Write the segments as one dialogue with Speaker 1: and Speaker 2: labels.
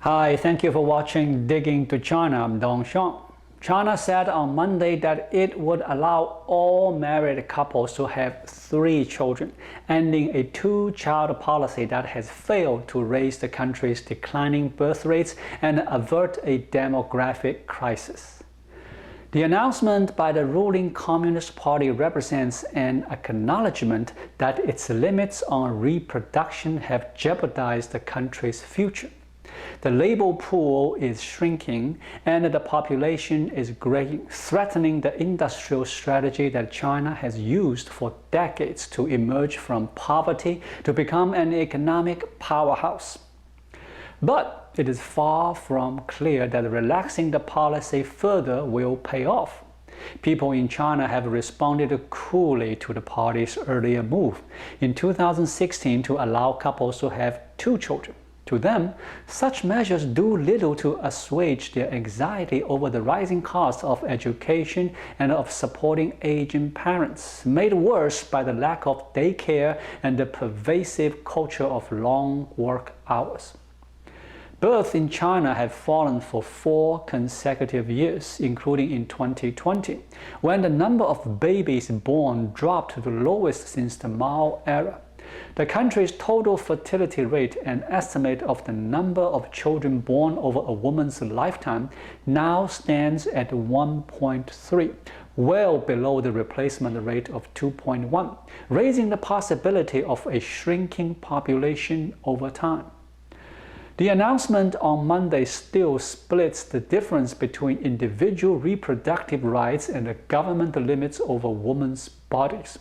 Speaker 1: Hi, thank you for watching Digging to China. I'm Dong Xiang. China said on Monday that it would allow all married couples to have 3 children, ending a 2-child policy that has failed to raise the country's declining birth rates and avert a demographic crisis. The announcement by the ruling Communist Party represents an acknowledgment that its limits on reproduction have jeopardized the country's future. The labor pool is shrinking and the population is graying, threatening the industrial strategy that China has used for decades to emerge from poverty to become an economic powerhouse. But it is far from clear that relaxing the policy further will pay off. People in China have responded coolly to the party's earlier move in 2016 to allow couples to have 2 children. To them, such measures do little to assuage their anxiety over the rising cost of education and of supporting aging parents, made worse by the lack of daycare and the pervasive culture of long work hours. Births in China have fallen for 4 consecutive years, including in 2020, when the number of babies born dropped to the lowest since the Mao era. The country's total fertility rate, an estimate of the number of children born over a woman's lifetime, now stands at 1.3, well below the replacement rate of 2.1, raising the possibility of a shrinking population over time. The announcement on Monday still splits the difference between individual reproductive rights and the government limits over women's bodies.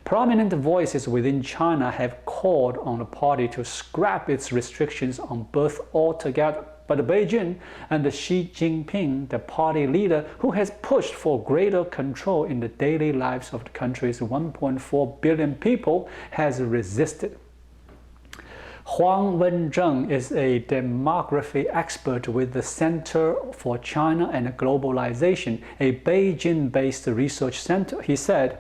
Speaker 1: Prominent voices within China have called on the party to scrap its restrictions on birth altogether. But Beijing and Xi Jinping, the party leader who has pushed for greater control in the daily lives of the country's 1.4 billion people, has resisted. Huang Wenzheng is a demography expert with the Center for China and Globalization, a Beijing-based research center. He said,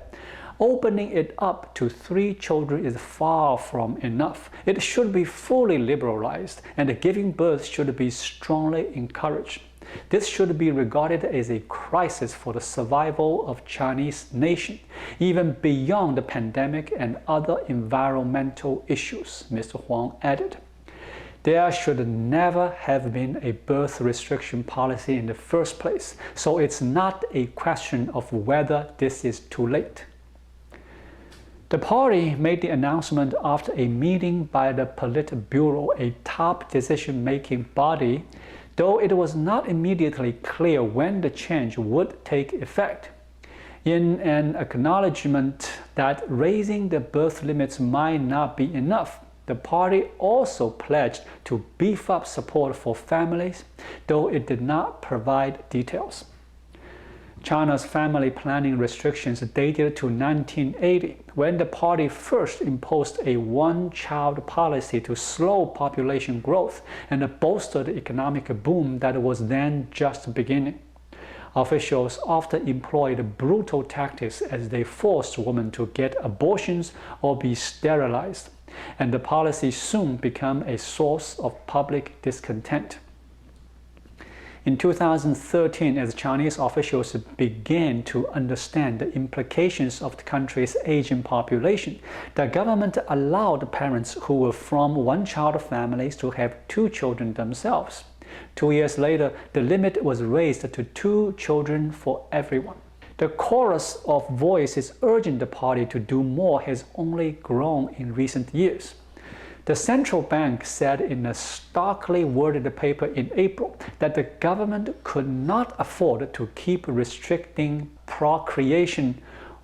Speaker 1: "Opening it up to 3 children is far from enough. It should be fully liberalized, and giving birth should be strongly encouraged. This should be regarded as a crisis for the survival of Chinese nation, even beyond the pandemic and other environmental issues," Mr. Huang added. There should never have been a birth restriction policy in the first place, so it's not a question of whether this is too late. The party made the announcement after a meeting by the Politburo, a top decision-making body, though it was not immediately clear when the change would take effect. In an acknowledgment that raising the birth limits might not be enough, the party also pledged to beef up support for families, though it did not provide details. China's family planning restrictions dated to 1980, when the party first imposed a 1-child policy to slow population growth and bolster the economic boom that was then just beginning. Officials often employed brutal tactics as they forced women to get abortions or be sterilized, and the policy soon became a source of public discontent. In 2013, as Chinese officials began to understand the implications of the country's aging population, the government allowed parents who were from 1-child families to have 2 children themselves. 2 years later, the limit was raised to 2 children for everyone. The chorus of voices urging the party to do more has only grown in recent years. The central bank said in a starkly worded paper in April that the government could not afford to keep restricting procreation.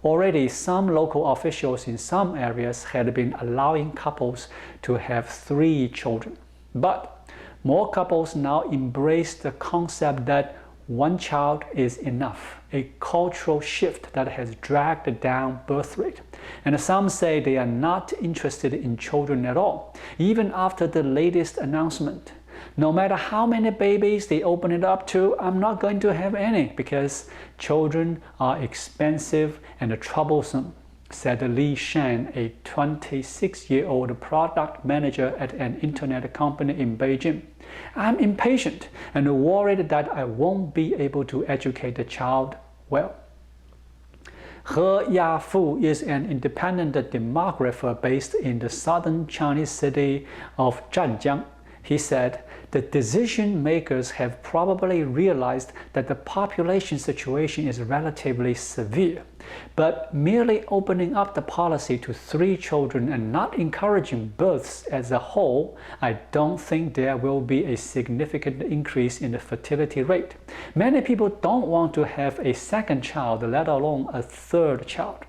Speaker 1: Already, some local officials in some areas had been allowing couples to have 3 children. But more couples now embrace the concept that 1 child is enough, a cultural shift that has dragged down birth rate. And some say they are not interested in children at all, even after the latest announcement. No matter how many babies they open it up to, I'm not going to have any because children are expensive and troublesome. said Li Shan, a 26-year-old product manager at an internet company in Beijing. I'm impatient and worried that I won't be able to educate the child well. He Yafu is an independent demographer based in the southern Chinese city of Zhanjiang. He said, the decision makers have probably realized that the population situation is relatively severe, but merely opening up the policy to 3 children and not encouraging births as a whole, I don't think there will be a significant increase in the fertility rate. Many people don't want to have a second child, let alone a third child.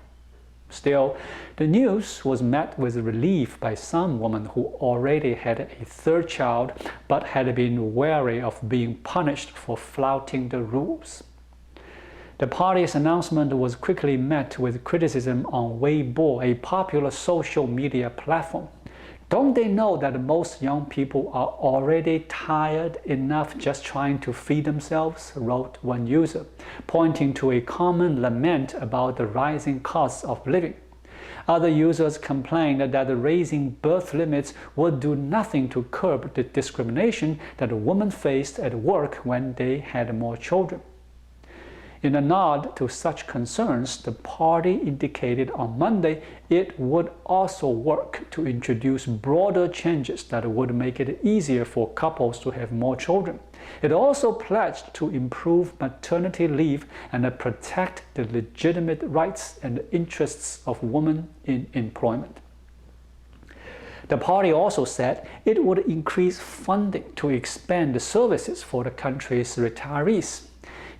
Speaker 1: Still, the news was met with relief by some women who already had a third child but had been wary of being punished for flouting the rules. The party's announcement was quickly met with criticism on Weibo, a popular social media platform. Don't they know that most young people are already tired enough just trying to feed themselves, wrote one user, pointing to a common lament about the rising costs of living. Other users complained that raising birth limits would do nothing to curb the discrimination that women faced at work when they had more children. In a nod to such concerns, the party indicated on Monday it would also work to introduce broader changes that would make it easier for couples to have more children. It also pledged to improve maternity leave and protect the legitimate rights and interests of women in employment. The party also said it would increase funding to expand the services for the country's retirees.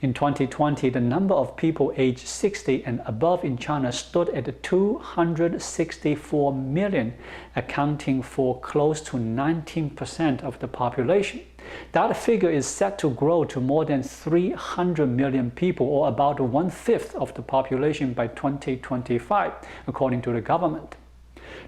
Speaker 1: In 2020, the number of people aged 60 and above in China stood at 264 million, accounting for close to 19% of the population. That figure is set to grow to more than 300 million people, or about 1/5 of the population by 2025, according to the government.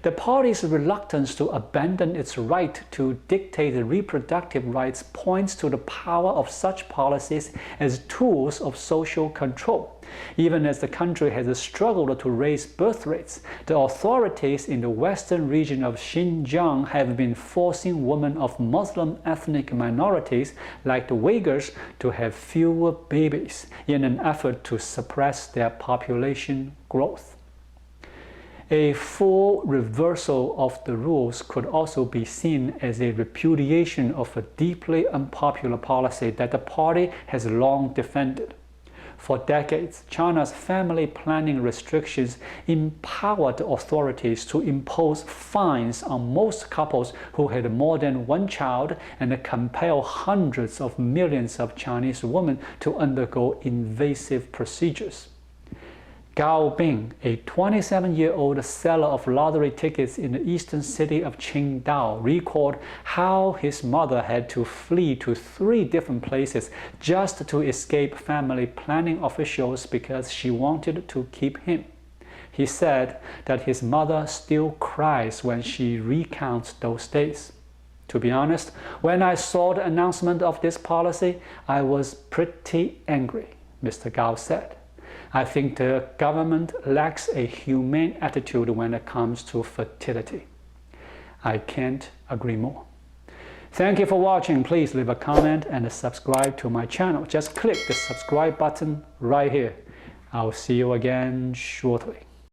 Speaker 1: The party's reluctance to abandon its right to dictate the reproductive rights points to the power of such policies as tools of social control. Even as the country has struggled to raise birth rates, the authorities in the western region of Xinjiang have been forcing women of Muslim ethnic minorities like the Uyghurs to have fewer babies in an effort to suppress their population growth. A full reversal of the rules could also be seen as a repudiation of a deeply unpopular policy that the party has long defended. For decades, China's family planning restrictions empowered authorities to impose fines on most couples who had more than one child and compel hundreds of millions of Chinese women to undergo invasive procedures. Gao Bing, a 27-year-old seller of lottery tickets in the eastern city of Qingdao, recalled how his mother had to flee to 3 different places just to escape family planning officials because she wanted to keep him. He said that his mother still cries when she recounts those days. To be honest, when I saw the announcement of this policy, I was pretty angry, Mr. Gao said. I think the government lacks a humane attitude when it comes to fertility. I can't agree more. Thank you for watching. Please leave a comment and subscribe to my channel. Just click the subscribe button right here. I'll see you again shortly.